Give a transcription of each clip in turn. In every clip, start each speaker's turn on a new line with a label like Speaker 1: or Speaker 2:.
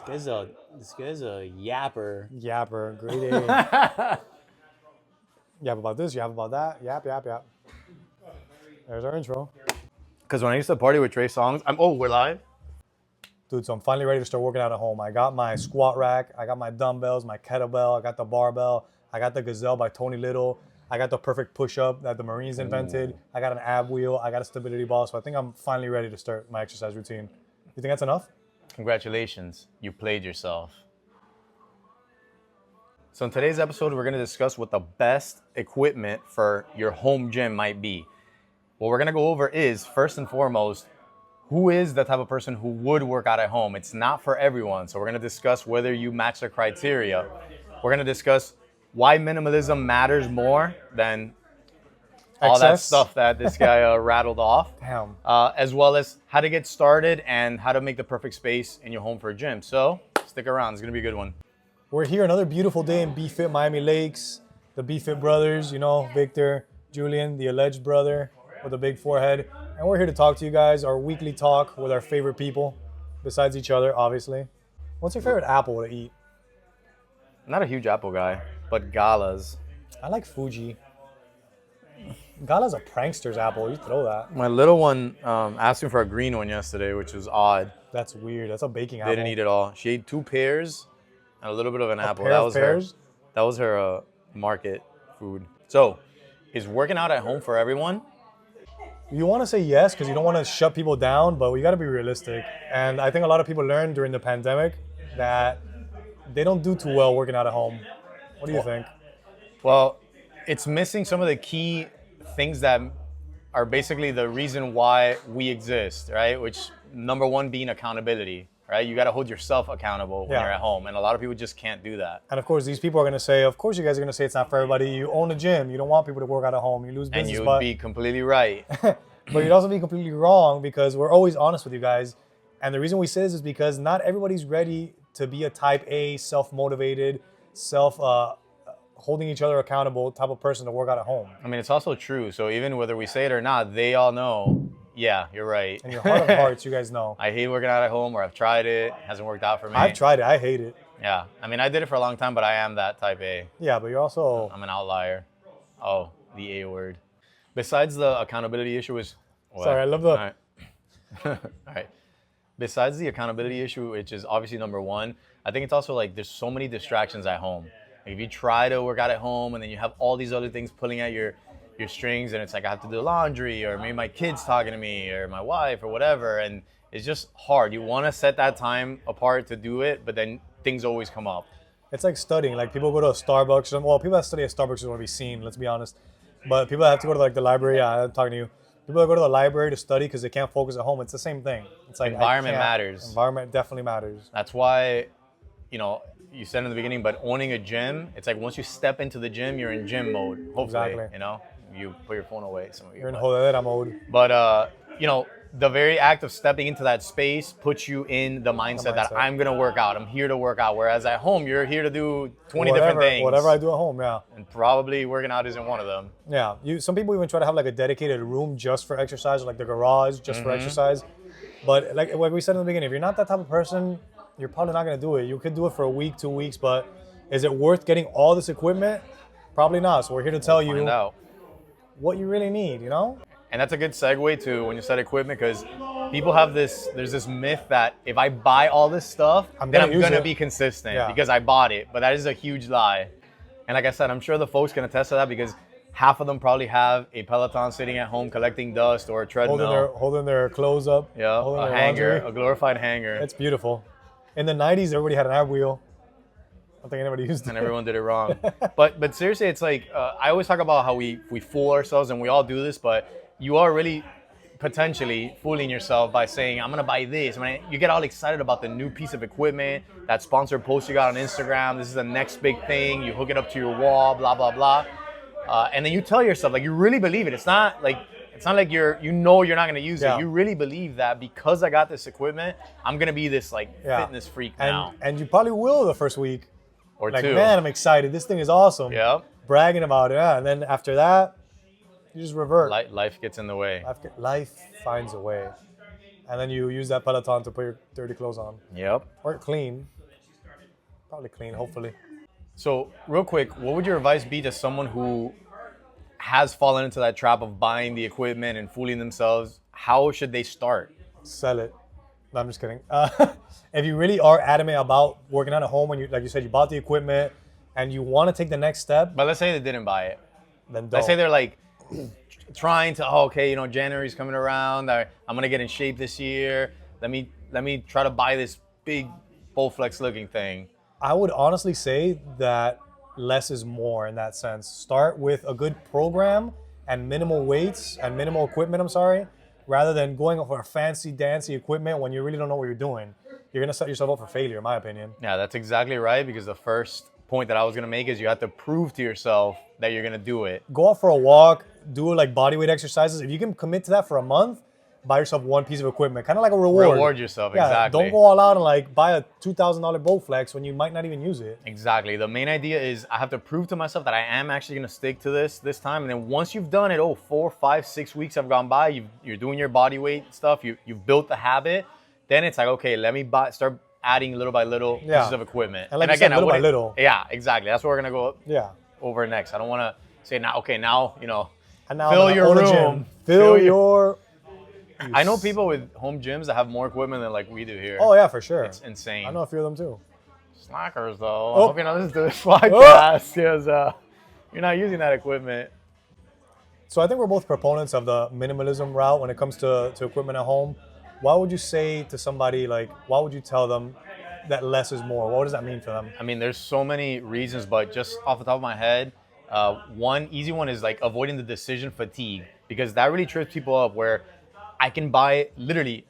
Speaker 1: This guy's a yapper.
Speaker 2: Yapper, grade A. Yap about this, yap about that, yap. There's our intro.
Speaker 1: Because when I used to party with Trey Songz, we're live?
Speaker 2: Dude, so I'm finally ready to start working out at home. I got my squat rack, I got my dumbbells, my kettlebell, I got the barbell, I got the Gazelle by Tony Little, I got the perfect push-up that the Marines invented, I got an ab wheel, I got a stability ball, so I think I'm finally ready to start my exercise routine. You think that's enough?
Speaker 1: Congratulations, you played yourself. So in today's episode, we're gonna discuss what the best equipment for your home gym might be. What we're gonna go over is, first and foremost, who is the type of person who would work out at home? It's not for everyone. So we're gonna discuss whether you match the criteria. We're gonna discuss why minimalism matters more than all that stuff that this guy rattled off.
Speaker 2: Damn.
Speaker 1: As well as how to get started and how to make the perfect space in your home for a gym. So stick around, it's gonna be a good one.
Speaker 2: We're here another beautiful day in BFit Miami Lakes. The BFit brothers, you know, Victor, Julian, the alleged brother with a big forehead. And we're here to talk to you guys, our weekly talk with our favorite people, besides each other, obviously. What's your favorite apple to eat?
Speaker 1: I'm not a huge apple guy, but Gala's.
Speaker 2: I like Fuji. Gala's a prankster's apple. You throw that.
Speaker 1: My little one asked me for a green one yesterday, which was odd.
Speaker 2: That's weird. That's a baking apple.
Speaker 1: They didn't eat it all. She ate 2 pears and a little bit of an apple.
Speaker 2: Pair
Speaker 1: That
Speaker 2: of
Speaker 1: was
Speaker 2: pears?
Speaker 1: That was her market food. So, is working out at home for everyone?
Speaker 2: You want to say yes because you don't want to shut people down, but we got to be realistic. And I think a lot of people learned during the pandemic that they don't do too well working out at home. What do you think?
Speaker 1: Well, it's missing some of the key things that are basically the reason why we exist, right? Which number one being accountability, right? You got to hold yourself accountable when you're at home. And a lot of people just can't do that.
Speaker 2: And of course, these people are going to say, of course you guys are going to say it's not for everybody. You own a gym. You don't want people to work out at home. You lose business.
Speaker 1: And you would be completely right.
Speaker 2: But you'd also be completely wrong because we're always honest with you guys. And the reason we say this is because not everybody's ready to be a type A, self-motivated, holding each other accountable type of person to work out at home.
Speaker 1: I mean, it's also true. So even whether we say it or not, they all know, yeah, you're right.
Speaker 2: In your heart of hearts, you guys know.
Speaker 1: I hate working out at home, or I've tried it. Hasn't worked out for me.
Speaker 2: I've tried it. I hate it.
Speaker 1: Yeah. I mean, I did it for a long time, but I am that type A.
Speaker 2: Yeah, but you're also...
Speaker 1: I'm an outlier. Oh, the A word. Besides the accountability issue is... What?
Speaker 2: Sorry, I love the...
Speaker 1: All right. All right. Besides the accountability issue, which is obviously number one, I think it's also like there's so many distractions at home. Like if you try to work out at home and then you have all these other things pulling at your strings, and it's like I have to do laundry, or maybe my kid's talking to me, or my wife, or whatever, and it's just hard. You want to set that time apart to do it, but then things always come up.
Speaker 2: It's like studying. Like people go to a Starbucks. Well, people that study at Starbucks just want to be seen, let's be honest. But people that have to go to like the library, yeah, I'm talking to you. People that go to the library to study because they can't focus at home, it's the same thing. It's like
Speaker 1: environment matters.
Speaker 2: Environment definitely matters.
Speaker 1: That's why, you know, you said in the beginning, but owning a gym, it's like once you step into the gym, you're in gym mode. Hopefully,
Speaker 2: exactly.
Speaker 1: You know, you put your phone away. Some of you.
Speaker 2: You're in jodedera mode.
Speaker 1: But you know, the very act of stepping into that space puts you in the mindset that I'm gonna work out. I'm here to work out. Whereas at home, you're here to do 20 different things.
Speaker 2: Whatever I do at home, yeah.
Speaker 1: And probably working out isn't one of them.
Speaker 2: Yeah. Some people even try to have like a dedicated room just for exercise, or like the garage just for exercise. But like we said in the beginning, if you're not that type of person, you're probably not gonna do it. You could do it for a week, 2 weeks, but is it worth getting all this equipment? Probably not. So we're here to tell you what you really need, you know?
Speaker 1: And that's a good segue to when you said equipment, because people have there's this myth that if I buy all this stuff, then I'm gonna be consistent because I bought it. But that is a huge lie. And like I said, I'm sure the folks can attest to that because half of them probably have a Peloton sitting at home collecting dust, or a treadmill.
Speaker 2: Holding their clothes up.
Speaker 1: Yeah, a hanger, a glorified hanger.
Speaker 2: It's beautiful. In the 90s, everybody had an ab wheel. I don't think anybody used it.
Speaker 1: And everyone did it wrong. But seriously, it's like, I always talk about how we fool ourselves, and we all do this, but you are really potentially fooling yourself by saying, I'm going to buy this. I mean, you get all excited about the new piece of equipment, that sponsored post you got on Instagram. This is the next big thing. You hook it up to your wall, blah, blah, blah. And then you tell yourself, like, you really believe it. It's not like you're not going to use it. You really believe that because I got this equipment, I'm going to be this like fitness freak now.
Speaker 2: And you probably will the first week.
Speaker 1: Or
Speaker 2: like,
Speaker 1: 2.
Speaker 2: Man, I'm excited. This thing is awesome.
Speaker 1: Yeah.
Speaker 2: Bragging about it. Yeah. And then after that, you just revert.
Speaker 1: Life gets in the way.
Speaker 2: Life finds a way. and then you use that Peloton to put your dirty clothes on.
Speaker 1: Yep.
Speaker 2: Or clean. Probably clean, hopefully.
Speaker 1: So real quick, what would your advice be to someone who has fallen into that trap of buying the equipment and fooling themselves? How should they start?
Speaker 2: Sell it. No, I'm just kidding. If you really are adamant about working out at home, when you, like you said, you bought the equipment and you want to take the next step,
Speaker 1: But let's say they didn't buy it.
Speaker 2: then don't.
Speaker 1: Let's say they're like trying to, oh, okay, you know, January's coming around. I'm gonna get in shape this year. Let me try to buy this big Bowflex looking thing.
Speaker 2: I would honestly say that less is more in that sense. Start with a good program and minimal weights and minimal equipment, rather than going for a fancy dancy equipment when you really don't know what you're doing. You're gonna set yourself up for failure, in my opinion.
Speaker 1: Yeah, that's exactly right, because the first point that I was gonna make is you have to prove to yourself that you're gonna do it.
Speaker 2: Go out for a walk, do like body weight exercises. If you can commit to that for a month, buy yourself one piece of equipment, kind of like a reward.
Speaker 1: Reward yourself,
Speaker 2: Yeah,
Speaker 1: exactly.
Speaker 2: don't go all out and like buy a $2,000 Bowflex when you might not even use it.
Speaker 1: Exactly. The main idea is I have to prove to myself that I am actually going to stick to this time. And then once you've done it, 4, 5, 6 weeks have gone by, you're doing your body weight stuff, you've built the habit, then it's like, okay, let me start adding little by little pieces of equipment.
Speaker 2: And like you said, little by little.
Speaker 1: Yeah, exactly. That's what we're going to go
Speaker 2: Yeah.
Speaker 1: over next. I don't want to say now, okay, now, you know,
Speaker 2: And now
Speaker 1: fill
Speaker 2: I'm
Speaker 1: your
Speaker 2: gonna own a
Speaker 1: room.
Speaker 2: gym. Fill your...
Speaker 1: I know people with home gyms that have more equipment than like we do here.
Speaker 2: Oh, yeah, for sure.
Speaker 1: It's insane.
Speaker 2: I know a few of them too.
Speaker 1: Slackers, though.
Speaker 2: Oh.
Speaker 1: I hope you know this is this podcast because you're not using that equipment.
Speaker 2: So I think we're both proponents of the minimalism route when it comes to equipment at home. Why would you say to somebody, like, why would you tell them that less is more? What does that mean for them?
Speaker 1: I mean, there's so many reasons, but just off the top of my head, one easy one is like avoiding the decision fatigue, because that really trips people up where I can buy literally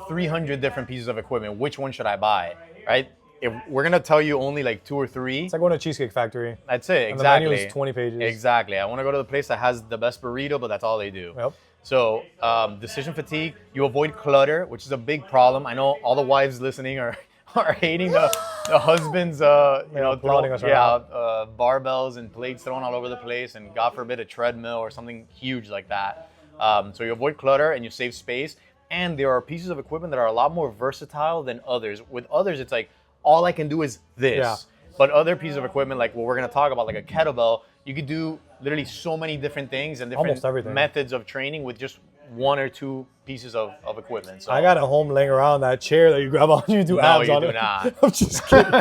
Speaker 1: 300 different pieces of equipment. Which one should I buy, right? If we're going to tell you only like 2 or 3.
Speaker 2: It's like going to a Cheesecake Factory.
Speaker 1: That's it,
Speaker 2: And
Speaker 1: exactly.
Speaker 2: the menu is 20 pages.
Speaker 1: Exactly. I want to go to the place that has the best burrito, but that's all they do.
Speaker 2: Yep.
Speaker 1: So decision fatigue, you avoid clutter, which is a big problem. I know all the wives listening are hating the husbands,
Speaker 2: applauding us right now.
Speaker 1: barbells and plates thrown all over the place, and God forbid a treadmill or something huge like that. So you avoid clutter and you save space. And there are pieces of equipment that are a lot more versatile than others. With others, it's like, all I can do is this.
Speaker 2: Yeah.
Speaker 1: But other pieces of equipment, like what we're going to talk about, like a kettlebell, you could do literally so many different things and
Speaker 2: Almost
Speaker 1: different
Speaker 2: everything.
Speaker 1: methods of training with just 1 or 2 pieces of equipment. So
Speaker 2: I got it home laying around that chair that you grab on, you do
Speaker 1: No,
Speaker 2: abs
Speaker 1: you
Speaker 2: on
Speaker 1: do
Speaker 2: it.
Speaker 1: not.
Speaker 2: I'm just kidding.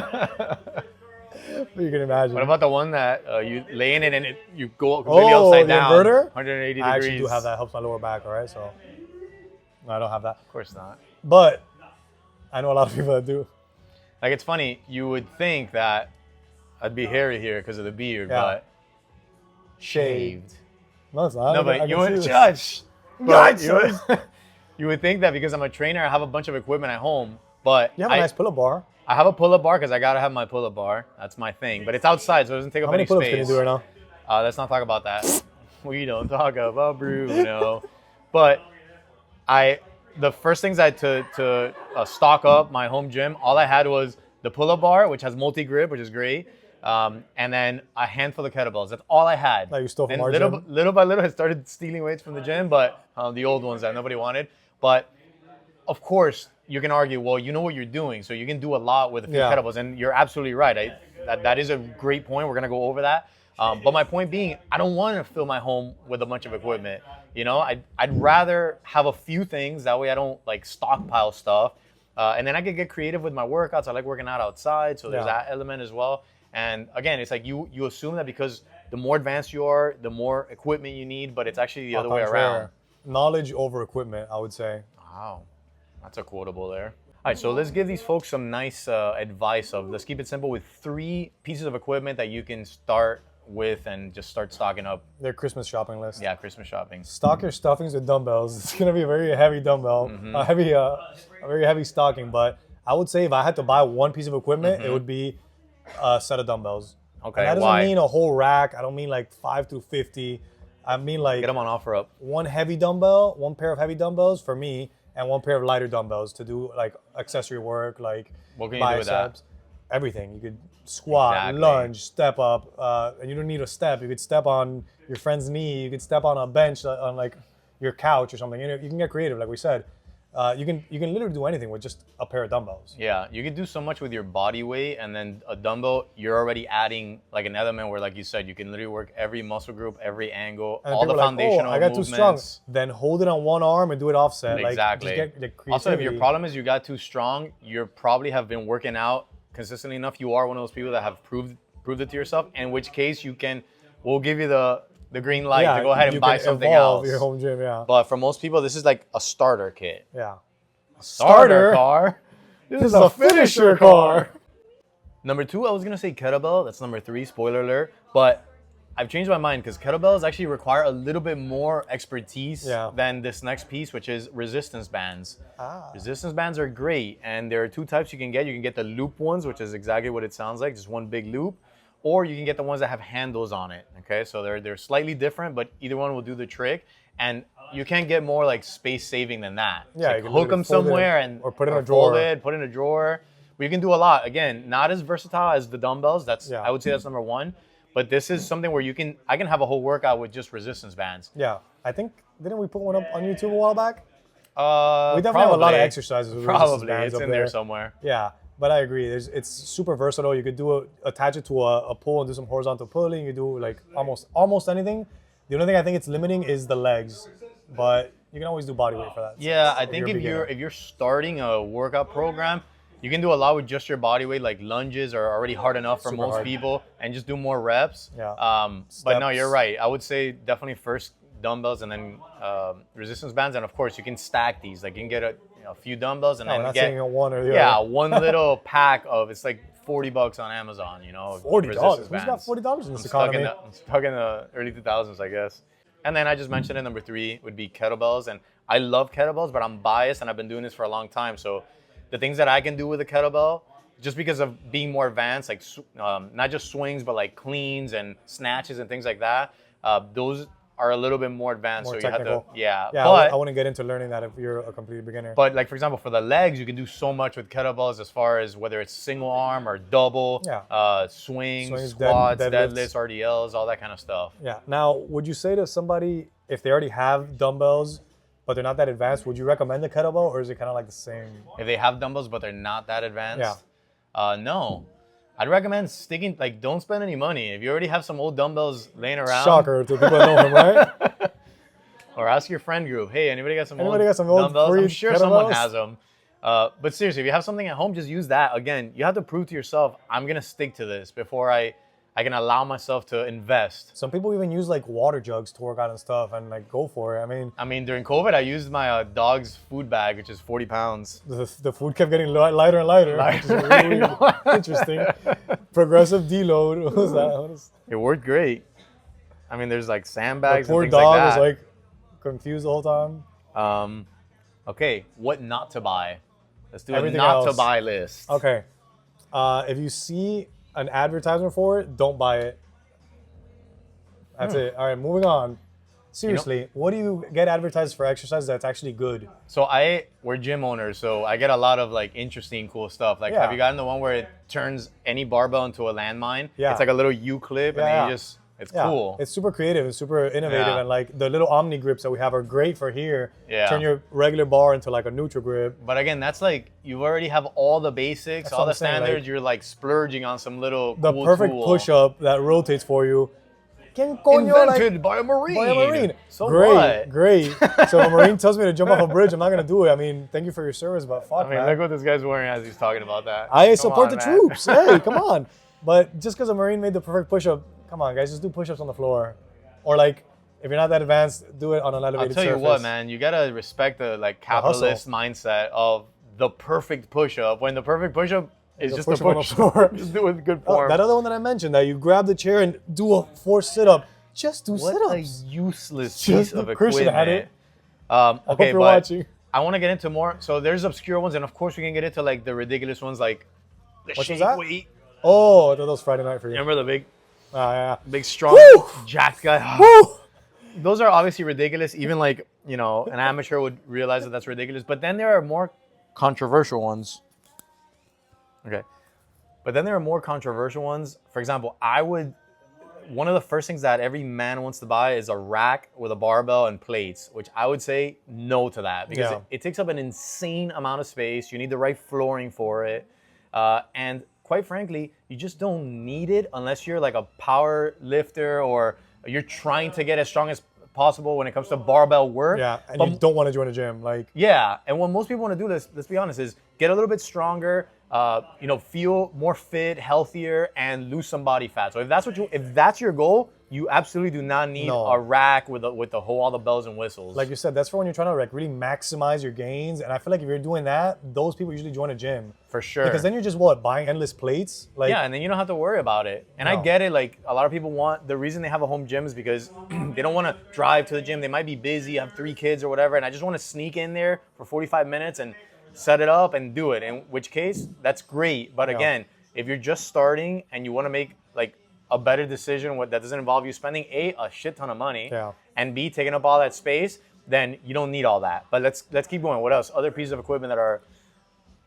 Speaker 2: You can imagine.
Speaker 1: What about the one that you lay in it and you go completely upside
Speaker 2: the
Speaker 1: down?
Speaker 2: inverter?
Speaker 1: 180 degrees.
Speaker 2: I actually do have that. Helps my lower back, all right? So no, I don't have that.
Speaker 1: Of course not.
Speaker 2: But I know a lot of people that do.
Speaker 1: Like, it's funny. You would think that I'd be hairy here because of the beard,
Speaker 2: Yeah.
Speaker 1: but
Speaker 2: Shaved. No, it's not.
Speaker 1: No,
Speaker 2: I
Speaker 1: but
Speaker 2: can
Speaker 1: you
Speaker 2: see
Speaker 1: would
Speaker 2: this.
Speaker 1: judge.
Speaker 2: Judge,
Speaker 1: You would think that because I'm a trainer, I have a bunch of equipment at home. But
Speaker 2: You have a nice pull-up bar.
Speaker 1: I have a pull-up bar because I gotta have my pull-up bar. That's my thing. But it's outside, so it doesn't take up
Speaker 2: How many
Speaker 1: any
Speaker 2: pull-ups
Speaker 1: space.
Speaker 2: can you do right now?
Speaker 1: Let's not talk about that. We don't talk about Bruno. But the first things I had to stock up my home gym, all I had was the pull-up bar, which has multi-grip, which is great. And then a handful of kettlebells. That's all I had.
Speaker 2: That you stole from
Speaker 1: and
Speaker 2: our
Speaker 1: little,
Speaker 2: gym?
Speaker 1: little by little, I started stealing weights from the gym, but the old ones that nobody wanted. But of course, you can argue, well, you know what you're doing, so you can do a lot with a few kettlebells. And you're absolutely right. That is a great point. We're gonna go over that. But my point being, I don't want to fill my home with a bunch of equipment. You know, I'd rather have a few things. That way I don't like stockpile stuff. And then I could get creative with my workouts. I like working out outside, so there's that element as well. And again, it's like you assume that because the more advanced you are, the more equipment you need, but it's actually the other way around.
Speaker 2: Knowledge over equipment, I would say.
Speaker 1: Wow, that's a quotable there. All right, so let's give these folks some nice advice of, let's keep it simple with 3 pieces of equipment that you can start with and just start stocking up.
Speaker 2: Their Christmas shopping list.
Speaker 1: Yeah, Christmas shopping.
Speaker 2: Stock your stuffings with dumbbells. It's gonna be a very heavy dumbbell, a very heavy stocking. But I would say if I had to buy one piece of equipment, it would be a set of dumbbells.
Speaker 1: Okay,
Speaker 2: And that doesn't
Speaker 1: why?
Speaker 2: mean a whole rack. I don't mean like 5 through 50. I mean like
Speaker 1: Get them on offer up.
Speaker 2: one heavy dumbbell, one pair of heavy dumbbells for me, and one pair of lighter dumbbells to do like accessory work, like
Speaker 1: What can you do with that?
Speaker 2: biceps, everything. You could squat,
Speaker 1: Exactly.
Speaker 2: lunge, step up, and you don't need a step. You could step on your friend's knee. You could step on a bench on like your couch or something. You know, you can get creative, like we said. You can literally do anything with just a pair of dumbbells.
Speaker 1: Yeah, you can do so much with your body weight, and then a dumbbell, you're already adding like an element where, like you said, you can literally work every muscle group, every angle,
Speaker 2: And
Speaker 1: all the
Speaker 2: people are
Speaker 1: foundational
Speaker 2: like, oh, I got too strong.
Speaker 1: movements.
Speaker 2: Then hold it on one arm and do it offset.
Speaker 1: Exactly.
Speaker 2: Like, just get the
Speaker 1: Also, if your
Speaker 2: creativity.
Speaker 1: problem is you got too strong, you probably have been working out consistently enough. You are one of those people that have proved it to yourself. In which case, we'll give you the green light to go ahead and buy something else.
Speaker 2: Your home gym, yeah.
Speaker 1: But for most people, this is like a starter kit.
Speaker 2: Yeah.
Speaker 1: Starter car.
Speaker 2: This is a finisher car.
Speaker 1: Number 2, I was gonna say kettlebell. That's number 3. Spoiler alert. But I've changed my mind because kettlebells actually require a little bit more expertise than this next piece, which is resistance bands. Resistance bands are great, and there are 2 types you can get. You can get the loop ones, which is exactly what it sounds like, just one big loop, or you can get the ones that have handles on it. Okay, so they're slightly different, but either one will do the trick. And you can't get more like space saving than that.
Speaker 2: Yeah,
Speaker 1: like hook them somewhere or put in a drawer. Put in a drawer. But you can do a lot. Again, not as versatile as the dumbbells. I would say that's number 1. But this is something where I can have a whole workout with just resistance bands.
Speaker 2: Yeah, I think didn't we put one up on YouTube a while back?
Speaker 1: We
Speaker 2: definitely have a lot of exercises with resistance bands
Speaker 1: it's in there somewhere.
Speaker 2: Yeah, but I agree. It's super versatile. You could attach it to a pull and do some horizontal pulling. You do like almost anything. The only thing I think it's limiting is the legs, but you can always do body weight for that.
Speaker 1: Yeah, I think if you're starting a workout program, you can do a lot with just your body weight. Like lunges are already hard enough for most people, and just do more reps.
Speaker 2: Yeah.
Speaker 1: But no, you're right. I would say definitely first dumbbells and then resistance bands, and of course you can stack these. Like you can get a few dumbbells and then get
Speaker 2: one or the other.
Speaker 1: one little pack of it's like $40 on Amazon,
Speaker 2: $40? Who's got $40 in this economy?
Speaker 1: I'm stuck in the early 2000s, I guess. And then I just mentioned it, number 3 would be kettlebells. And I love kettlebells, but I'm biased and I've been doing this for a long time. So the things that I can do with a kettlebell, just because of being more advanced, like not just swings, but like cleans and snatches and things like that, those are a little bit more advanced.
Speaker 2: More
Speaker 1: so
Speaker 2: technical.
Speaker 1: You have to,
Speaker 2: but I wouldn't get into learning that if you're a complete beginner.
Speaker 1: But like, for example, for the legs, you can do so much with kettlebells as far as whether it's single arm or double, swings, squats, deadlifts, RDLs, all that kind of stuff.
Speaker 2: Yeah. Now, would you say to somebody, if they already have dumbbells, but they're not that advanced, would you recommend the kettlebell, or is it kind of like the same?
Speaker 1: If they have dumbbells, but they're not that advanced? No. I'd recommend sticking, like, don't spend any money. If you already have some old dumbbells laying around.
Speaker 2: Shocker to people that know him, right?
Speaker 1: Or ask your friend group, hey, anybody got some old dumbbells? I'm sure someone has them. But seriously, if you have something at home, just use that. Again, you have to prove to yourself, I'm going to stick to this before I can allow myself to invest.
Speaker 2: Some people even use like water jugs to work out and stuff and like go for it. I mean,
Speaker 1: during COVID, I used my dog's food bag, which is 40 pounds.
Speaker 2: The food kept getting lighter and lighter. Which is really interesting. Progressive deload. What was that?
Speaker 1: It worked great. I mean, there's like sandbags
Speaker 2: the poor
Speaker 1: and things like that.
Speaker 2: dog was like confused the whole time.
Speaker 1: Okay, what not to buy? Let's do
Speaker 2: Everything
Speaker 1: a not
Speaker 2: else.
Speaker 1: to buy list.
Speaker 2: Okay. If you see an advertisement for it, don't buy it. That's it. All right, moving on. Seriously, what do you get advertised for exercise that's actually good?
Speaker 1: So we're gym owners, so I get a lot of like interesting, cool stuff. Like, have you gotten the one where it turns any barbell into a landmine?
Speaker 2: Yeah.
Speaker 1: It's like a little U-clip, and then it's cool.
Speaker 2: It's super creative and super innovative, and like the little Omni grips that we have are great for here.
Speaker 1: Yeah.
Speaker 2: Turn your regular bar into like a neutral grip.
Speaker 1: But again, that's like you already have all the basics,
Speaker 2: That's
Speaker 1: all
Speaker 2: what
Speaker 1: the
Speaker 2: I'm saying,
Speaker 1: standards.
Speaker 2: like,
Speaker 1: You're like splurging on some little
Speaker 2: The
Speaker 1: cool
Speaker 2: perfect
Speaker 1: tool.
Speaker 2: push-up that rotates for you.
Speaker 1: Invented by a Marine. So
Speaker 2: Great. So a Marine tells me to jump off a bridge, I'm not gonna do it. I mean, thank you for your service, but fuck,
Speaker 1: I mean, look what this guy's wearing as he's talking about that.
Speaker 2: I support the troops. Hey, come on. But just because a Marine made the perfect push-up, come on, guys, just do push-ups on the floor. Or like, if you're not that advanced, do it on an elevated surface.
Speaker 1: I'll tell you what, man, you gotta respect the like capitalist mindset of the perfect push-up. When the perfect push-up is just a push-up. Just do it with good form.
Speaker 2: That other one that I mentioned, that you grab the chair and do a forced sit-up. Just do sit-ups.
Speaker 1: What a useless piece of
Speaker 2: Christian
Speaker 1: equipment.
Speaker 2: had it.
Speaker 1: Okay,
Speaker 2: I hope you're
Speaker 1: but
Speaker 2: watching.
Speaker 1: I want to get into more. So there's obscure ones, and of course we can get into like the ridiculous ones, like the
Speaker 2: What was
Speaker 1: shake
Speaker 2: that?
Speaker 1: weight.
Speaker 2: Oh, I thought that was Friday night for you.
Speaker 1: Remember the big,
Speaker 2: Yeah.
Speaker 1: big strong, jacked guy?
Speaker 2: Woo!
Speaker 1: Those are obviously ridiculous. Even like, an amateur would realize that that's ridiculous. But then there are more controversial ones. Okay. But then there are more controversial ones. For example, one of the first things that every man wants to buy is a rack with a barbell and plates, which I would say no to that because it takes up an insane amount of space. You need the right flooring for it. And quite frankly, you just don't need it unless you're like a power lifter or you're trying to get as strong as possible when it comes to barbell work.
Speaker 2: Yeah, and you don't want to join a gym.
Speaker 1: Yeah, and what most people want to do, let's be honest, is get a little bit stronger, feel more fit, healthier, and lose some body fat. So if that's your goal, you absolutely do not need a rack with all the bells and whistles.
Speaker 2: Like you said, that's for when you're trying to really maximize your gains. And I feel like if you're doing that, those people usually join a gym.
Speaker 1: For sure.
Speaker 2: Because then you're just buying endless plates.
Speaker 1: And then you don't have to worry about it. And I get it. Like a lot of people the reason they have a home gym is because they don't want to drive to the gym. They might be busy, have 3 kids or whatever, and I just want to sneak in there for 45 minutes and set it up and do it. In which case, that's great. But again, if you're just starting and you want to make a better decision that doesn't involve you spending a shit ton of money and B, taking up all that space, then you don't need all that. But let's keep going. What else? Other pieces of equipment that are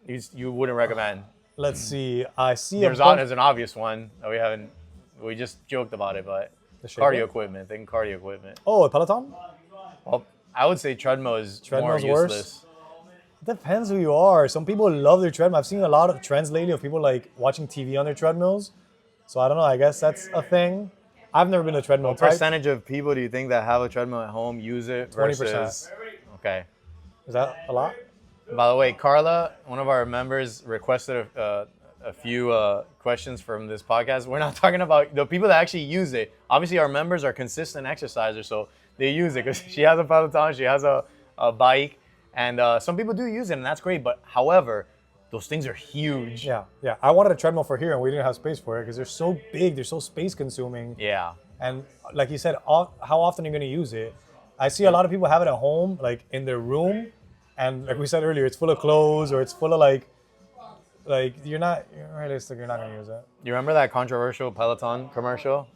Speaker 1: you wouldn't recommend?
Speaker 2: Let's see. I see
Speaker 1: there's an obvious one that we just joked about it, but cardio equipment. Think cardio equipment.
Speaker 2: Oh, a Peloton?
Speaker 1: Well, I would say treadmill is more useless.
Speaker 2: Worse. It depends who you are. Some people love their treadmill. I've seen a lot of trends lately of people watching TV on their treadmills. So I don't know. I guess that's a thing. I've never been a treadmill type.
Speaker 1: What percentage of people do you think that have a treadmill at home use it versus?
Speaker 2: 20%.
Speaker 1: Okay.
Speaker 2: Is that a lot?
Speaker 1: By the way, Carla, one of our members, requested a few questions from this podcast. We're not talking about the people that actually use it. Obviously, our members are consistent exercisers, so they use it because she has a Peloton, she has a bike, and some people do use it, and that's great. But however, those things are huge.
Speaker 2: Yeah. I wanted a treadmill for here, and we didn't have space for it because they're so big, they're so space consuming.
Speaker 1: Yeah.
Speaker 2: And like you said, how often are you going to use it? I see a lot of people have it at home, in their room, and like we said earlier, it's full of clothes or it's full of you're realistic, you're not going to use it.
Speaker 1: You remember that controversial Peloton commercial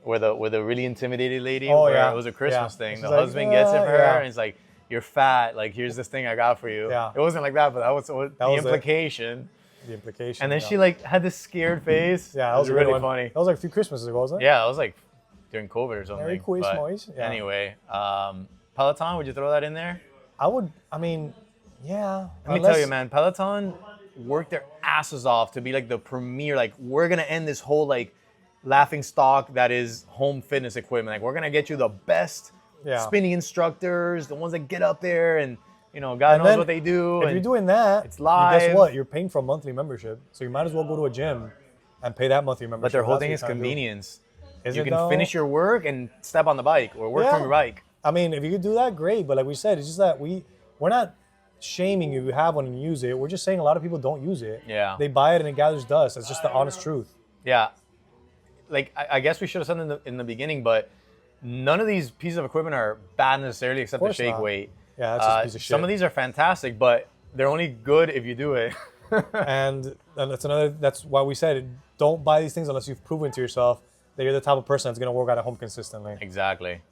Speaker 1: with a really intimidated lady?
Speaker 2: Oh,
Speaker 1: where
Speaker 2: yeah.
Speaker 1: It was a Christmas thing.
Speaker 2: She's
Speaker 1: the husband gets it for her, and he's like, "You're fat. Here's this thing I got for you."
Speaker 2: Yeah.
Speaker 1: It wasn't like that, but that was the implication.
Speaker 2: The implication.
Speaker 1: And then she had this scared face.
Speaker 2: Yeah,
Speaker 1: that was really funny.
Speaker 2: That was a few Christmases ago, wasn't it?
Speaker 1: Yeah, it was during COVID or something.
Speaker 2: Merry Christmas.
Speaker 1: Yeah. Anyway, Peloton, would you throw that in there?
Speaker 2: Yeah.
Speaker 1: Let me tell you, man, Peloton worked their asses off to be the premier. We're gonna end this whole laughing stock that is home fitness equipment. We're gonna get you the best spinning instructors, the ones that get up there and God knows what they do.
Speaker 2: If you're doing that,
Speaker 1: it's live.
Speaker 2: Guess what? You're paying for a monthly membership, so you might as well go to a gym and pay that monthly membership.
Speaker 1: But their whole thing is convenience.
Speaker 2: You
Speaker 1: can finish your work and step on the bike or work from your bike.
Speaker 2: I mean, if you could do that, great. But like we said, it's just that we're not shaming you have one and use it. We're just saying a lot of people don't use it.
Speaker 1: Yeah.
Speaker 2: They buy it and it gathers dust. That's just the honest truth.
Speaker 1: Yeah. I guess we should have said in the beginning, but none of these pieces of equipment are bad necessarily except the shake weight.
Speaker 2: Yeah, that's just a piece of shit.
Speaker 1: Some of these are fantastic, but they're only good if you do it.
Speaker 2: and that's why we said don't buy these things unless you've proven to yourself that you're the type of person that's going to work out at home consistently.
Speaker 1: Exactly.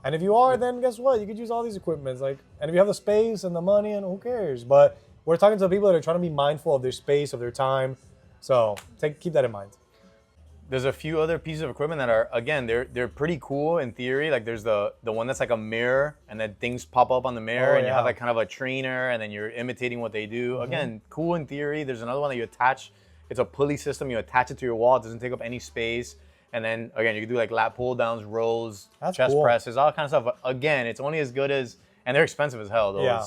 Speaker 2: And if you are, then guess what? You could use all these equipments. And if you have the space and the money, and who cares? But we're talking to people that are trying to be mindful of their space, of their time. So keep that in mind.
Speaker 1: There's a few other pieces of equipment that are, again, they're pretty cool in theory. There's the one that's a mirror, and then things pop up on the mirror, and you have kind of a trainer, and then you're imitating what they do. Mm-hmm. Again, cool in theory. There's another one that you attach. It's a pulley system. You attach it to your wall. It doesn't take up any space. And then, again, you can do lat pull downs, rows, chest presses, all kinds of stuff. Again, it's only as good as, and they're expensive as hell, those.
Speaker 2: Yeah.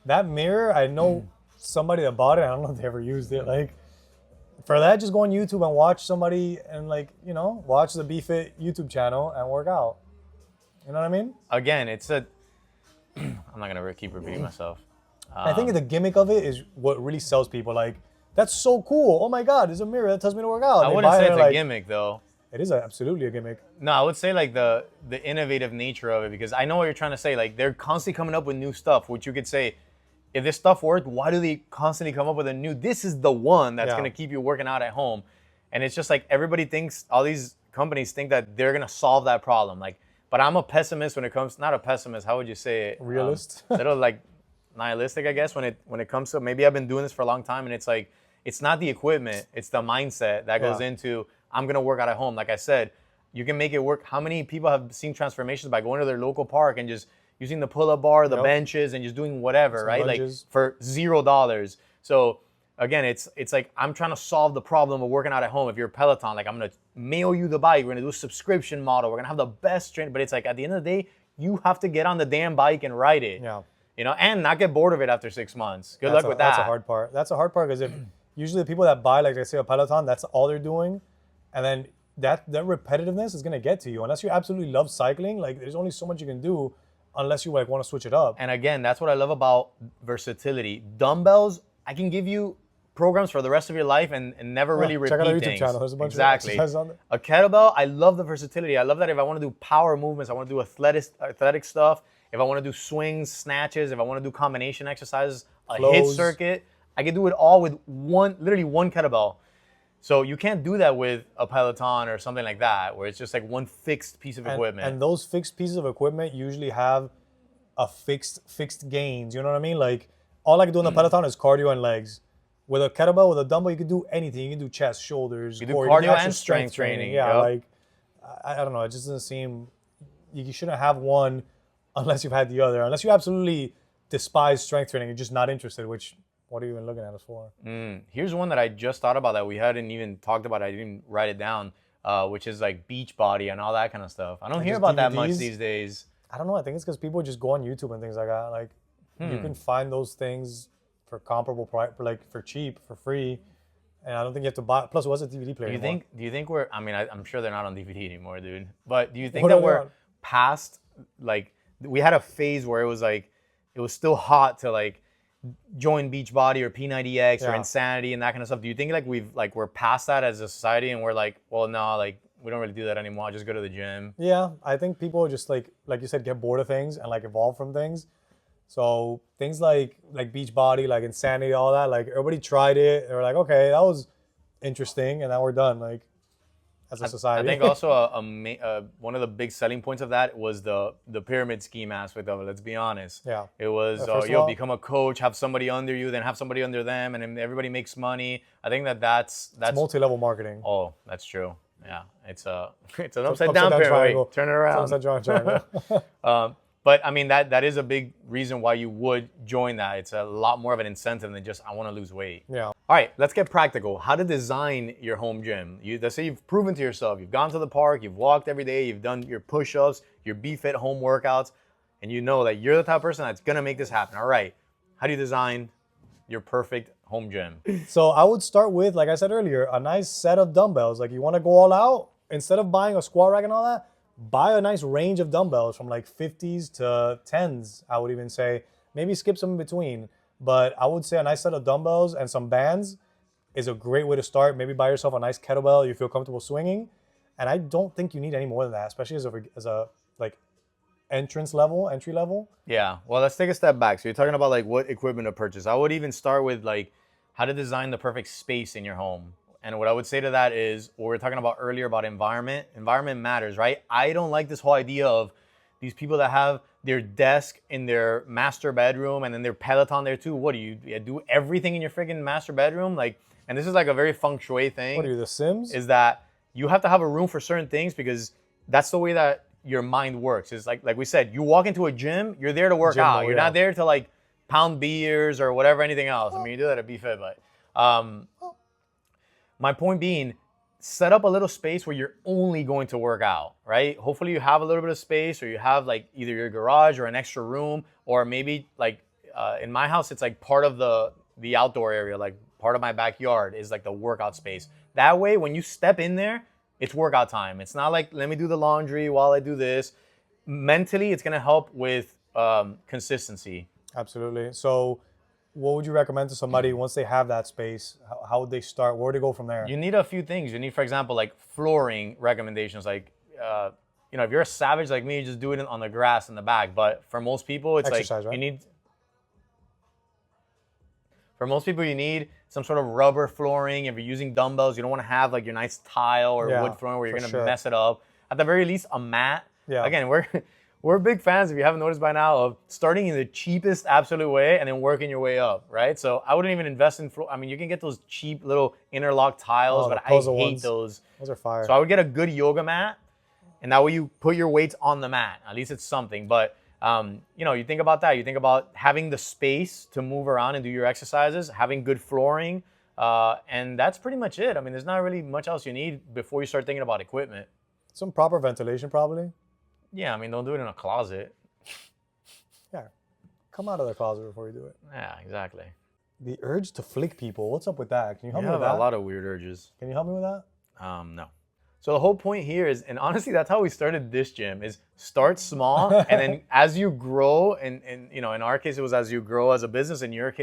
Speaker 2: That mirror, I know somebody that bought it. I don't know if they ever used it. For that, just go on YouTube and watch somebody and watch the BeFit YouTube channel and work out. You know what I mean?
Speaker 1: Again, I'm not going to keep repeating myself.
Speaker 2: I think the gimmick of it is what really sells people. That's so cool. Oh my God, there's a mirror that tells me to work out.
Speaker 1: I wouldn't say it's a gimmick though.
Speaker 2: It is absolutely a gimmick.
Speaker 1: No, I would say the innovative nature of it, because I know what you're trying to say. They're constantly coming up with new stuff, which you could say, if this stuff worked, why do they constantly come up with this is the one that's going to keep you working out at home. And it's just everybody thinks, all these companies think that they're going to solve that problem. But I'm a pessimist when it comes, not a pessimist, how would you say it?
Speaker 2: Realist?
Speaker 1: Little nihilistic, I guess, when it comes to, maybe I've been doing this for a long time, and it's it's not the equipment, it's the mindset that goes into, I'm going to work out at home. Like I said, you can make it work. How many people have seen transformations by going to their local park and just using the pull-up bar, the benches, and just doing whatever, right?
Speaker 2: Lunges.
Speaker 1: Like for $0. So again, it's like I'm trying to solve the problem of working out at home. If you're Peloton, like I'm gonna mail you the bike. We're gonna do a subscription model. We're gonna have the best train. But it's like at the end of the day, you have to get on the damn bike and ride it.
Speaker 2: Yeah.
Speaker 1: You know, and not get bored of it after 6 months. Good luck with that.
Speaker 2: That's a hard part. That's a hard part because if usually the people that buy, like they say, a Peloton, that's all they're doing, and then that repetitiveness is gonna get to you unless you absolutely love cycling. Like there's only so much you can do unless you like want to switch it up.
Speaker 1: And again, that's what I love about versatility. Dumbbells, I can give you programs for the rest of your life and never really repeat
Speaker 2: check out our YouTube
Speaker 1: things.
Speaker 2: channel. There's a bunch of
Speaker 1: exactly.
Speaker 2: exercises on there.
Speaker 1: A kettlebell, I love the versatility. I love that if I want to do power movements, I want to do athletic stuff. If I want to do swings, snatches, if I want to do combination exercises, a HIIT circuit, I can do it all with literally one kettlebell. So you can't do that with a Peloton or something like that, where it's just like one fixed piece of equipment.
Speaker 2: And those fixed pieces of equipment usually have a fixed gains. You know what I mean? Like all I can do on the Peloton is cardio and legs. With a kettlebell, with a dumbbell, you can do anything. You can do chest, shoulders,
Speaker 1: you do
Speaker 2: core,
Speaker 1: cardio and strength training.
Speaker 2: Yeah,
Speaker 1: yep.
Speaker 2: like I don't know. It just doesn't seem you shouldn't have one unless you've had the other. Unless you absolutely despise strength training, you're just not interested. Which what are you even looking at us for?
Speaker 1: Here's one that I just thought about that we hadn't even talked about. I didn't write it down, which is like beach body and all that kind of stuff. I don't hear about that much these days.
Speaker 2: I don't know. I think it's because people just go on YouTube and things like that. Like you can find those things for comparable price, like for cheap, for free, and I don't think you have to buy. Plus, what's a DVD player?
Speaker 1: Do you think we're? I mean, I'm sure they're not on DVD anymore, dude. But do you think that we're past? Like, we had a phase where it was like, it was still hot to like join Beachbody or P90X or Insanity and that kind of stuff. Do you think like we're past that as a society and we're like, well, no, like we don't really do that anymore. I just go to the gym.
Speaker 2: Yeah, I think people just like you said, get bored of things and like evolve from things. So things like Beachbody, like Insanity, all that, like everybody tried it. They were like, okay, that was interesting, and now we're done. Like as a society.
Speaker 1: I think also one of the big selling points of that was the pyramid scheme aspect of it. Let's be honest.
Speaker 2: Yeah.
Speaker 1: It was become a coach, have somebody under you, then have somebody under them, and then everybody makes money. I think that's
Speaker 2: it's multi-level marketing.
Speaker 1: Oh, that's true. Yeah, it's an upside down pyramid. Turn it around.
Speaker 2: It's upside down triangle.
Speaker 1: But I mean, that is a big reason why you would join that. It's a lot more of an incentive than just, I want to lose weight.
Speaker 2: Yeah.
Speaker 1: All right, let's get practical. How to design your home gym. Let's say you've proven to yourself, you've gone to the park, you've walked every day, you've done your push-ups, your BFit home workouts, and you know that you're the type of person that's going to make this happen. All right, how do you design your perfect home gym?
Speaker 2: So I would start with, like I said earlier, a nice set of dumbbells. Like you want to go all out, instead of buying a squat rack and all that, buy a nice range of dumbbells from like 50s to 10s, I would even say. Maybe skip some in between. But I would say a nice set of dumbbells and some bands is a great way to start. Maybe buy yourself a nice kettlebell you feel comfortable swinging. And I don't think you need any more than that, especially as a like entry level.
Speaker 1: Yeah, well, let's take a step back. So you're talking about like what equipment to purchase. I would even start with like how to design the perfect space in your home. And what I would say to that is what we were talking about earlier about environment. Environment matters, right? I don't like this whole idea of these people that have their desk in their master bedroom and then their Peloton there too. What do you do everything in your freaking master bedroom? Like, and this is like a very feng shui thing.
Speaker 2: What are you, The Sims?
Speaker 1: Is that you have to have a room for certain things because that's the way that your mind works. It's like we said, you walk into a gym, you're there to work out. You're not there to like pound beers or whatever, anything else. I mean, you do that at BFit, but my point being, set up a little space where you're only going to work out, right? Hopefully you have a little bit of space or you have like either your garage or an extra room, or maybe like in my house, it's like part of the outdoor area, like part of my backyard is like the workout space. That way, when you step in there, it's workout time. It's not like, let me do the laundry while I do this. Mentally, it's gonna help with consistency.
Speaker 2: Absolutely. So what would you recommend to somebody once they have that space? How would they start? Where do they go from there?
Speaker 1: You need a few things. You need, for example, like flooring recommendations. Like, you know, if you're a savage like me, you just do it on the grass in the back. But for most people, it's
Speaker 2: exercise,
Speaker 1: like
Speaker 2: right?
Speaker 1: you need some sort of rubber flooring. If you're using dumbbells, you don't want to have like your nice tile or wood flooring where you're going to mess it up. At the very least, a mat.
Speaker 2: Yeah.
Speaker 1: Again, we're big fans, if you haven't noticed by now, of starting in the cheapest absolute way and then working your way up, right? So I wouldn't even invest in floor. I mean, you can get those cheap little interlock tiles, but I hate those.
Speaker 2: Those are fire.
Speaker 1: So I would get a good yoga mat. and that way you put your weights on the mat. At least it's something. But you think about that. You think about having the space to move around and do your exercises, having good flooring, and that's pretty much it. I mean, there's not really much else you need before you start thinking about equipment.
Speaker 2: Some proper ventilation, probably.
Speaker 1: Yeah, I mean, don't do it in a closet.
Speaker 2: Yeah, come out of the closet before you do it.
Speaker 1: Yeah, exactly.
Speaker 2: The urge to flick people. What's up with that? Can you help me with
Speaker 1: have
Speaker 2: that?
Speaker 1: a lot of weird urges.
Speaker 2: Can you help me with that?
Speaker 1: No. So the whole point here is, and honestly, that's how we started this gym, is start small, and then as you grow, and in our case, it was as you grow as a business. In your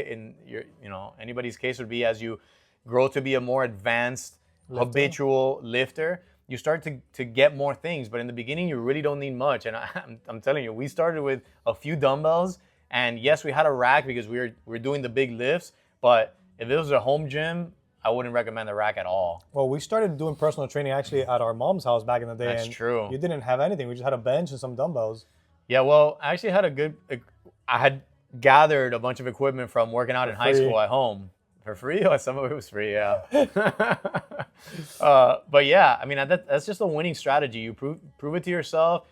Speaker 1: anybody's case would be as you grow to be a more advanced, habitual lifter, you start to get more things. But in the beginning, you really don't need much. And I'm telling you, we started with a few dumbbells, and yes, we had a rack because we were doing the big lifts. But if it was a home gym, I wouldn't recommend the rack at all.
Speaker 2: Well, we started doing personal training actually at our mom's house back in the day.
Speaker 1: That's true.
Speaker 2: You didn't have anything. We just had a bench and some dumbbells.
Speaker 1: Yeah, well, I actually had I had gathered a bunch of equipment from working out in high school at home. For free? Or some of it was free, yeah. But yeah, I mean, that's just a winning strategy. You prove it to yourself.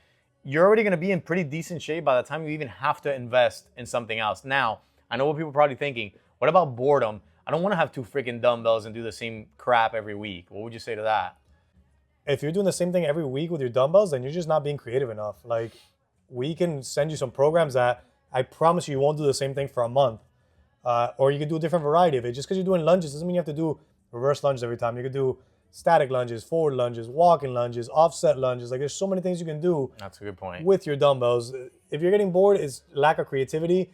Speaker 1: You're already going to be in pretty decent shape by the time you even have to invest in something else. Now, I know what people are probably thinking. What about boredom? I don't want to have 2 freaking dumbbells and do the same crap every week. What would you say to that?
Speaker 2: If you're doing the same thing every week with your dumbbells, then you're just not being creative enough. Like, we can send you some programs that I promise you won't do the same thing for a month. Or you can do a different variety of it. Just because you're doing lunges doesn't mean you have to do reverse lunges every time. You can do static lunges, forward lunges, walking lunges, offset lunges. Like, there's so many things you can do.
Speaker 1: That's a good point.
Speaker 2: With your dumbbells. If you're getting bored, it's lack of creativity.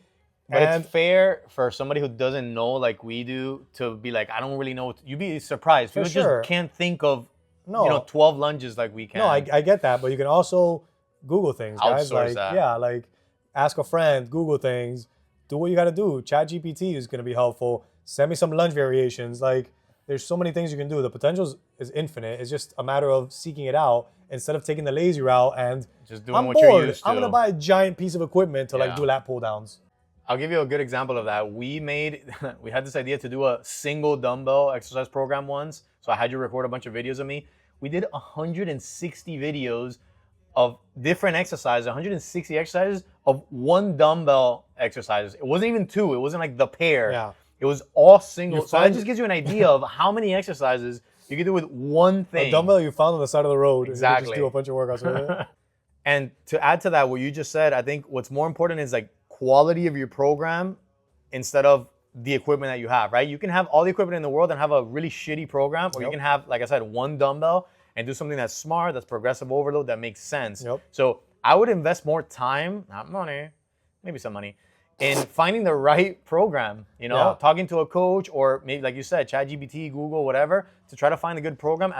Speaker 1: But it's fair for somebody who doesn't know like we do to be like, I don't really know. You'd be surprised. People just can't think of 12 lunges like we can.
Speaker 2: No, I get that. But you can also Google things, guys.
Speaker 1: Outsource that.
Speaker 2: Yeah, like ask a friend, Google things. Do what you got to do. ChatGPT is going to be helpful. Send me some lunge variations. Like, there's so many things you can do. The potential is infinite. It's just a matter of seeking it out instead of taking the lazy route and
Speaker 1: just doing what you're used to.
Speaker 2: I'm going to buy a giant piece of equipment to do lat pull downs.
Speaker 1: I'll give you a good example of that. We had this idea to do a single dumbbell exercise program once. So I had you record a bunch of videos of me. We did 160 videos of different exercises, 160 exercises of 1 dumbbell exercises. It wasn't even 2. It wasn't like the pair.
Speaker 2: Yeah.
Speaker 1: It was all single. So that just gives you an idea of how many exercises you can do with one thing.
Speaker 2: A dumbbell you found on the side of the road.
Speaker 1: Exactly.
Speaker 2: You just do a bunch of workouts with it.
Speaker 1: And to add to that, what you just said, I think what's more important is like quality of your program instead of the equipment that you have, right? You can have all the equipment in the world and have a really shitty program, or you can have, like I said, 1 dumbbell and do something that's smart, that's progressive overload, that makes sense. So I would invest more time, not money, maybe some money, in finding the right program, talking to a coach, or maybe, like you said, ChatGPT, Google, whatever, to try to find a good program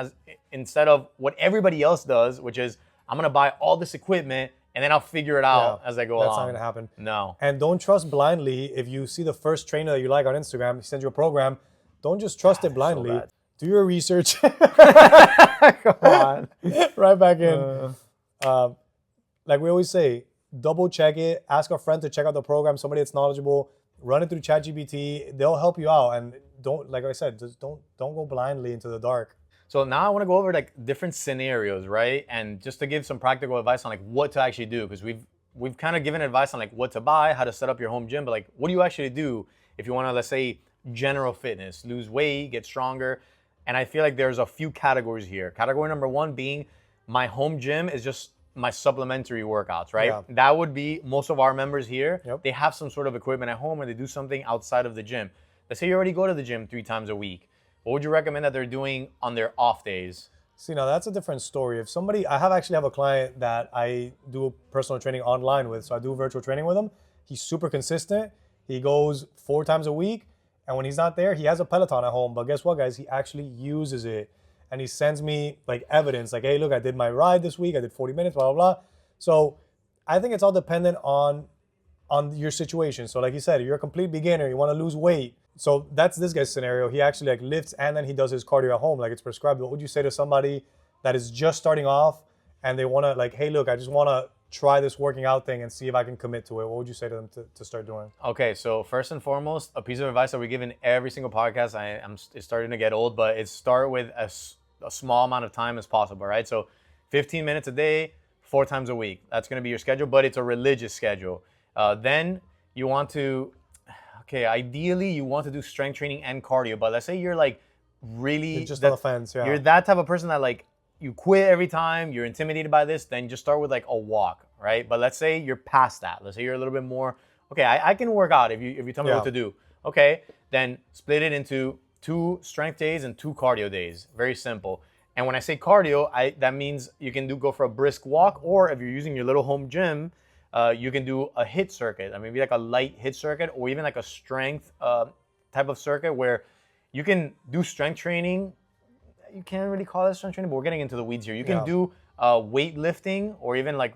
Speaker 1: instead of what everybody else does, which is I'm going to buy all this equipment and then I'll figure it out as I go along.
Speaker 2: That's not going to happen.
Speaker 1: No.
Speaker 2: And don't trust blindly. If you see the first trainer that you like on Instagram, he sends you a program, don't just trust it blindly. So do your research. Come on. Right back in. Like we always say, double check it. Ask a friend to check out the program, somebody that's knowledgeable. Run it through ChatGPT. They'll help you out. And don't, like I said, just don't go blindly into the dark.
Speaker 1: So now I want to go over like different scenarios, right? And just to give some practical advice on like what to actually do, because we've kind of given advice on like what to buy, how to set up your home gym, but like what do you actually do if you want to, let's say, general fitness, lose weight, get stronger? And I feel like there's a few categories here. Category number 1 being my home gym is just my supplementary workouts, right? Yeah. That would be most of our members here. Yep. They have some sort of equipment at home or they do something outside of the gym. Let's say you already go to the gym 3 times a week. What would you recommend that they're doing on their off days?
Speaker 2: See, now that's a different story. If somebody, I actually have a client that I do personal training online with, so I do virtual training with him. He's super consistent. He goes 4 times a week, and when he's not there, he has a Peloton at home. But guess what, guys? He actually uses it, and he sends me like evidence, like, hey, look, I did my ride this week. I did 40 minutes, blah, blah, blah. So I think it's all dependent on your situation. So like you said, if you're a complete beginner, you want to lose weight. So that's this guy's scenario. He actually like lifts and then he does his cardio at home, like it's prescribed. What would you say to somebody that is just starting off and they want to like, hey, look, I just want to try this working out thing and see if I can commit to it? What would you say to them to start doing?
Speaker 1: Okay, so first and foremost, a piece of advice that we give in every single podcast, it's starting to get old, but it's start with a small amount of time as possible, right? So 15 minutes a day, 4 times a week. That's going to be your schedule, but it's a religious schedule. Then you want to, okay, ideally you want to do strength training and cardio, but let's say you're like really
Speaker 2: You're just on the fence, yeah.
Speaker 1: You're that type of person that like you quit every time, you're intimidated by this, then just start with like a walk, right? But let's say you're past that. Let's say you're a little bit more, okay, I can work out if you tell me what to do. Okay, then split it into 2 strength days and 2 cardio days. Very simple. And when I say cardio, that means you can go for a brisk walk, or if you're using your little home gym, you can do a HIIT circuit. I mean, maybe like a light HIIT circuit, or even like a strength type of circuit where you can do strength training. You can't really call it strength training, but we're getting into the weeds here. You can do weightlifting or even like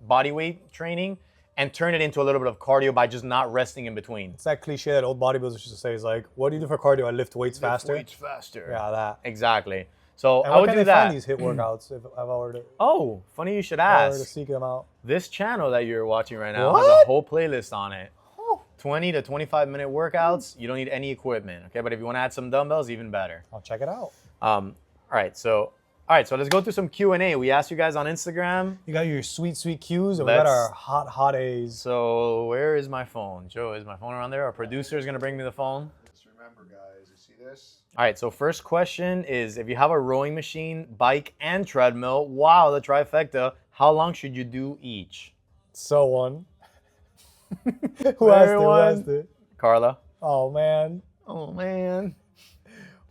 Speaker 1: body weight training and turn it into a little bit of cardio by just not resting in between.
Speaker 2: It's that cliche that old bodybuilders used to say is like, what do you do for cardio? I lift weights faster.
Speaker 1: Weights faster.
Speaker 2: Yeah, that.
Speaker 1: Exactly. So
Speaker 2: And
Speaker 1: I would do that.
Speaker 2: Find these HIIT workouts if I were to,
Speaker 1: Oh, funny you should
Speaker 2: if I were to
Speaker 1: ask.
Speaker 2: seek them out?
Speaker 1: This channel that you're watching right now has
Speaker 2: What?
Speaker 1: a whole playlist on it. 20 to 25 minute workouts. You don't need any equipment, okay? But if you want to add some dumbbells, even better.
Speaker 2: I'll check it out.
Speaker 1: All right, so let's go through some Q&A. We asked you guys on Instagram.
Speaker 2: You got your sweet Qs, and we got our hot A's.
Speaker 1: So where is my phone? Joe, is my phone around there? Our producer is gonna bring me the phone.
Speaker 3: Just remember, guys, you see this?
Speaker 1: All right, so first question is, if you have a rowing machine, bike, and treadmill, wow, the trifecta, how long should you do each?
Speaker 2: So one. Who asked it?
Speaker 1: Carla.
Speaker 2: Oh, man.
Speaker 1: Oh, man.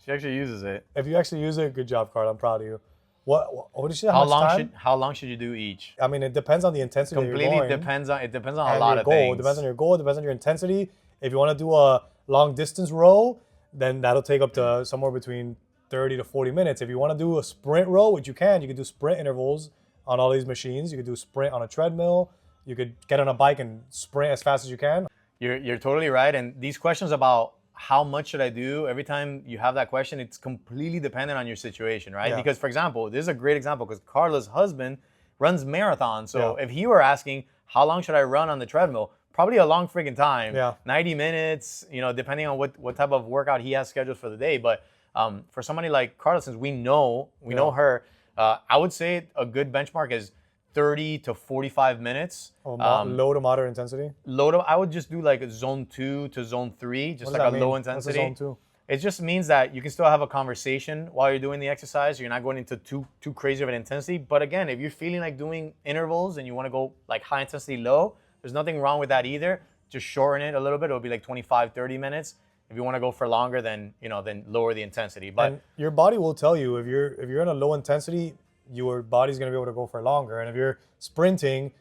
Speaker 1: She actually uses it.
Speaker 2: If you actually use it, good job, Carl. I'm proud of you. What did she say? How
Speaker 1: long should you do each?
Speaker 2: I mean, it depends on the intensity that you're going.
Speaker 1: depends on a
Speaker 2: and
Speaker 1: lot
Speaker 2: your
Speaker 1: of
Speaker 2: goal.
Speaker 1: things.
Speaker 2: It depends on your goal. It depends on your intensity. If you want to do a long distance row, then that'll take up to somewhere between 30 to 40 minutes. If you want to do a sprint row, which you can do sprint intervals on all these machines. You could do a sprint on a treadmill. You could get on a bike and sprint as fast as you can.
Speaker 1: You're totally right. And these questions about how much should I do, every time you have that question, it's completely dependent on your situation, right?
Speaker 2: Yeah.
Speaker 1: Because, for example, this is a great example because Carla's husband runs marathons. So if he were asking, how long should I run on the treadmill? Probably a long freaking time. 90 minutes, depending on what type of workout he has scheduled for the day. But for somebody like Carla, since we know her, I would say a good benchmark is 30 to 45 minutes.
Speaker 2: Low to moderate intensity?
Speaker 1: I would just do like a zone 2 to zone 3, just like a low intensity.
Speaker 2: What's a zone 2?
Speaker 1: It just means that you can still have a conversation while you're doing the exercise. You're not going into too crazy of an intensity. But again, if you're feeling like doing intervals and you want to go like high intensity, low, there's nothing wrong with that either. Just shorten it a little bit. It'll be like 25, 30 minutes. If you want to go for longer, then lower the intensity. But
Speaker 2: and your body will tell you if you're in a low intensity, your body's gonna be able to go for longer. And if you're sprinting,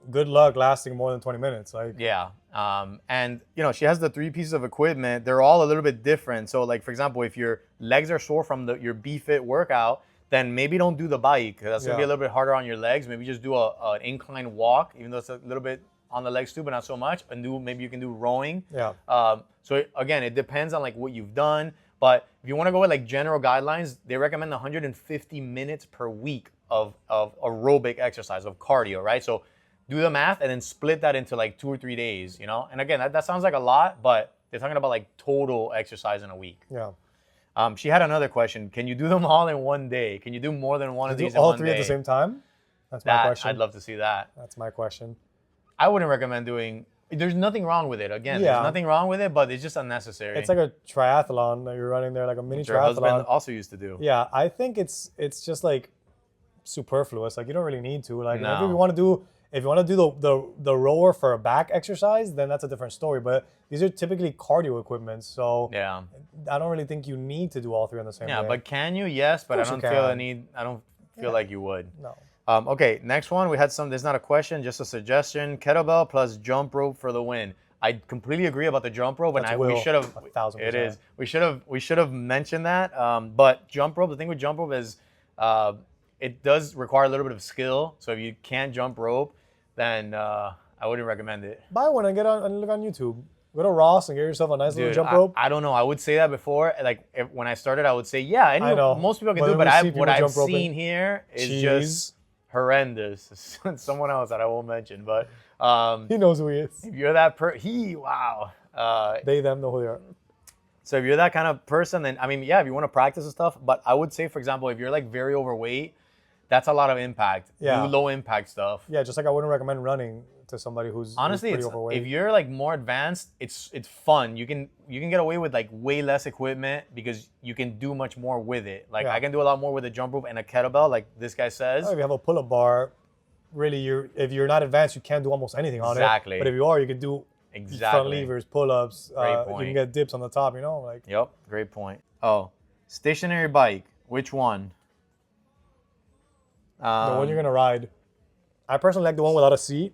Speaker 2: good luck lasting more than 20 minutes.
Speaker 1: And she has the 3 pieces of equipment. They're all a little bit different. So like, for example, if your legs are sore from your B-Fit workout, then maybe don't do the bike. That's gonna be a little bit harder on your legs. Maybe just do an incline walk, even though it's a little bit on the legs too, but not so much. And maybe you can do rowing. So again, it depends on like what you've done. But if you want to go with like general guidelines, they recommend 150 minutes per week of aerobic exercise, of cardio, right? So do the math and then split that into like 2 or 3 days, And again, that sounds like a lot, but they're talking about like total exercise in a week. She had another question. Can you do them all in one day? Can you do more than one of these in one day?
Speaker 2: All 3 at the same time? That's my question.
Speaker 1: I'd love to see that.
Speaker 2: That's my question.
Speaker 1: I wouldn't recommend doing. There's nothing wrong with it. Again, there's nothing wrong with it, but it's just unnecessary.
Speaker 2: It's like a triathlon that you're running there, like a mini triathlon.
Speaker 1: Your husband also used to do.
Speaker 2: Yeah, I think it's just like superfluous. Like you don't really need to. Like
Speaker 1: No.
Speaker 2: if you want to do the rower for a back exercise, then that's a different story. But these are typically cardio equipment, so I don't really think you need to do all 3 on the same day.
Speaker 1: Yeah, but can you? Yes, but I don't feel the need. I don't feel like you would.
Speaker 2: No.
Speaker 1: Okay, next one. We had some. There's not a question, just a suggestion. Kettlebell plus jump rope for the win. I completely agree about the jump rope, and we should have.
Speaker 2: 1,000%.
Speaker 1: It is. We should have mentioned that. But jump rope. The thing with jump rope is, it does require a little bit of skill. So if you can't jump rope, then I wouldn't recommend it.
Speaker 2: Buy one and look on YouTube. Go to Ross and get yourself a nice little jump rope.
Speaker 1: I don't know. I would say that before. Like when I started, I would say, I know. Most people can do it, but what I've seen here is just horrendous. Someone else that I won't mention, but
Speaker 2: he knows who he is.
Speaker 1: If you're that
Speaker 2: they them know who they are.
Speaker 1: So if you're that kind of person, then if you want to practice and stuff, but I would say, for example, if you're like very overweight, that's a lot of impact.
Speaker 2: Yeah.
Speaker 1: Do low impact stuff.
Speaker 2: Yeah, just like I wouldn't recommend running to somebody who's
Speaker 1: Honestly,
Speaker 2: pretty
Speaker 1: it's,
Speaker 2: overweight.
Speaker 1: if you're like more advanced, it's fun. You can get away with like way less equipment because you can do much more with it. Like
Speaker 2: Yeah.
Speaker 1: I can do a lot more with a jump rope and a kettlebell, like this guy says.
Speaker 2: If you have a pull-up bar, really, if you're not advanced, you can't do almost anything on
Speaker 1: Exactly.
Speaker 2: it. But if you are, you can do front levers, pull-ups.
Speaker 1: Great
Speaker 2: You
Speaker 1: point.
Speaker 2: can get dips on the top. Like.
Speaker 1: Yep, great point. Oh, stationary bike. Which one?
Speaker 2: The one you're gonna ride. I personally like the one without a seat.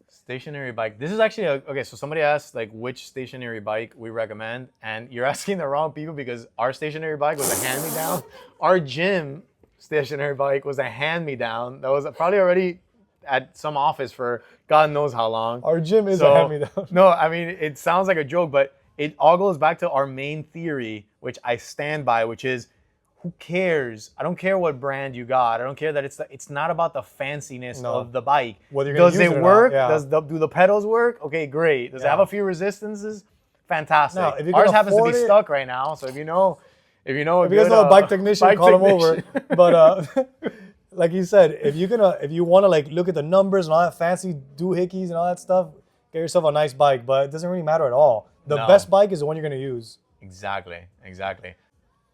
Speaker 1: Stationary bike. This is actually okay. So somebody asked like which stationary bike we recommend, and you're asking the wrong people because our stationary bike was a hand-me-down. Our gym stationary bike was a hand-me-down that was probably already at some office for God knows how long.
Speaker 2: Our gym is a hand-me-down.
Speaker 1: No, I mean it sounds like a joke, but it all goes back to our main theory, which I stand by, which is who cares? I don't care what brand you got. I don't care that it's not about the fanciness of the bike.
Speaker 2: Whether you're gonna
Speaker 1: Does
Speaker 2: use
Speaker 1: it
Speaker 2: it or
Speaker 1: work?
Speaker 2: not, yeah.
Speaker 1: Do the pedals work? Okay, great. Does it have a few resistances? Fantastic.
Speaker 2: Now, if you can
Speaker 1: Ours happens to be
Speaker 2: afford it-
Speaker 1: stuck right now, so if you guys know
Speaker 2: a bike technician, call him over. But like you said, if you want to like look at the numbers and all that fancy doohickeys and all that stuff, get yourself a nice bike. But it doesn't really matter at all. The
Speaker 1: No.
Speaker 2: best bike is the one you're gonna use.
Speaker 1: Exactly.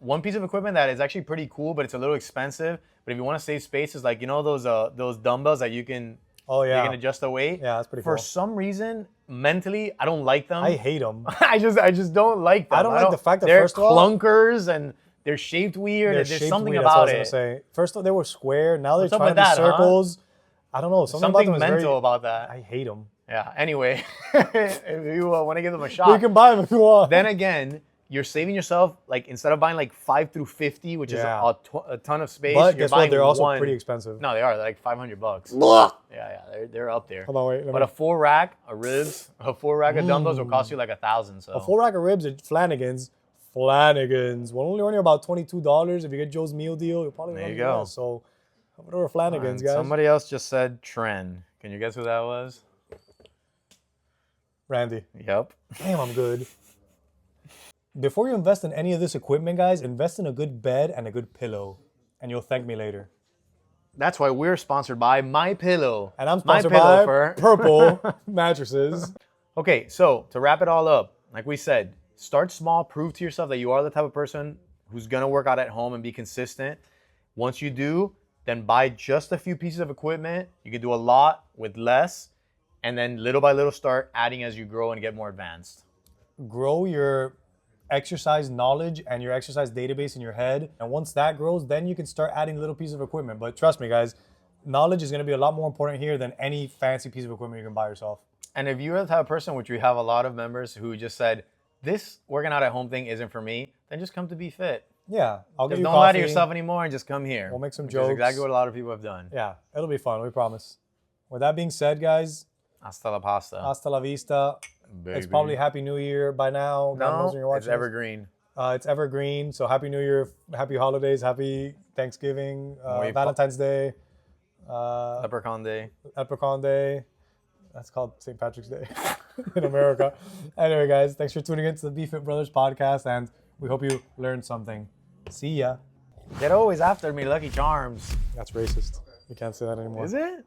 Speaker 1: One piece of equipment that is actually pretty cool, but it's a little expensive. But if you want to save space, is like those dumbbells that you can adjust the weight.
Speaker 2: Yeah, that's pretty
Speaker 1: For
Speaker 2: cool.
Speaker 1: some reason, mentally, I don't like them.
Speaker 2: I hate them.
Speaker 1: I just don't like them.
Speaker 2: I don't like the fact that
Speaker 1: they're
Speaker 2: first of all,
Speaker 1: clunkers and they're shaped weird.
Speaker 2: They're
Speaker 1: There's
Speaker 2: shaped
Speaker 1: something
Speaker 2: weird, that's what
Speaker 1: about
Speaker 2: I was
Speaker 1: it.
Speaker 2: gonna say. First of all, they were square. Now they're
Speaker 1: What's up
Speaker 2: trying
Speaker 1: with
Speaker 2: to be
Speaker 1: that, huh?
Speaker 2: circles. I don't know. Something about them is
Speaker 1: mental
Speaker 2: very,
Speaker 1: about that.
Speaker 2: I hate them.
Speaker 1: Yeah. Anyway, if you want to give them a
Speaker 2: But you
Speaker 1: shot,
Speaker 2: can buy them if you want.
Speaker 1: then again, you're saving yourself, like instead of buying like 5 through 50, which is
Speaker 2: Yeah.
Speaker 1: a ton of space.
Speaker 2: But
Speaker 1: you're
Speaker 2: guess what?
Speaker 1: buying
Speaker 2: They're also
Speaker 1: one.
Speaker 2: pretty expensive.
Speaker 1: No, they are. They're like $500. Yeah, they're up there.
Speaker 2: Hold on, wait.
Speaker 1: But a full rack of ribs, a full rack of dumbbells will cost you like $1,000. So
Speaker 2: A full rack of ribs at Flanagan's. Well, only about $22. If you get Joe's meal deal, you'll probably
Speaker 1: There
Speaker 2: run
Speaker 1: you
Speaker 2: the
Speaker 1: go.
Speaker 2: rest. So, come over to Flanagan's, guys.
Speaker 1: Somebody else just said trend. Can you guess who that was?
Speaker 2: Randy.
Speaker 1: Yep.
Speaker 2: Damn, I'm good. Before you invest in any of this equipment, guys, invest in a good bed and a good pillow, and you'll thank me later.
Speaker 1: That's why we're sponsored by My Pillow.
Speaker 2: And I'm
Speaker 1: My
Speaker 2: sponsored
Speaker 1: Pillow
Speaker 2: by
Speaker 1: for-
Speaker 2: Purple Mattresses.
Speaker 1: Okay, so to wrap it all up, like we said, start small, prove to yourself that you are the type of person who's gonna work out at home and be consistent. Once you do, then buy just a few pieces of equipment. You can do a lot with less, and then little by little start adding as you grow and get more advanced.
Speaker 2: Grow your exercise knowledge and your exercise database in your head. And once that grows, then you can start adding little pieces of equipment. But trust me, guys, knowledge is gonna be a lot more important here than any fancy piece of equipment you can buy yourself.
Speaker 1: And if you're the type of person, which we have a lot of members who just said, this working out at home thing isn't for me, then just come to Be Fit.
Speaker 2: Yeah, I'll give
Speaker 1: Just
Speaker 2: you
Speaker 1: don't
Speaker 2: coffee.
Speaker 1: lie to yourself anymore and just come here.
Speaker 2: We'll make some
Speaker 1: which
Speaker 2: jokes.
Speaker 1: is exactly what a lot of people have done.
Speaker 2: Yeah, it'll be fun, we promise. With that being said, guys,
Speaker 1: Hasta la pasta.
Speaker 2: hasta la vista. It's probably Happy New Year by now. God knows when you're
Speaker 1: No,
Speaker 2: watching
Speaker 1: it's
Speaker 2: this.
Speaker 1: evergreen.
Speaker 2: It's evergreen, so Happy New Year, Happy Holidays, Happy Thanksgiving,
Speaker 1: Muy
Speaker 2: Valentine's Day,
Speaker 1: Leprechaun Day.
Speaker 2: Leprechaun Day. That's called St. Patrick's Day in America. Anyway, guys, thanks for tuning in to the Be Fit Brothers podcast, and we hope you learned something. See ya.
Speaker 1: Get always after me, Lucky Charms.
Speaker 2: That's racist. You can't say that anymore.
Speaker 1: Is it?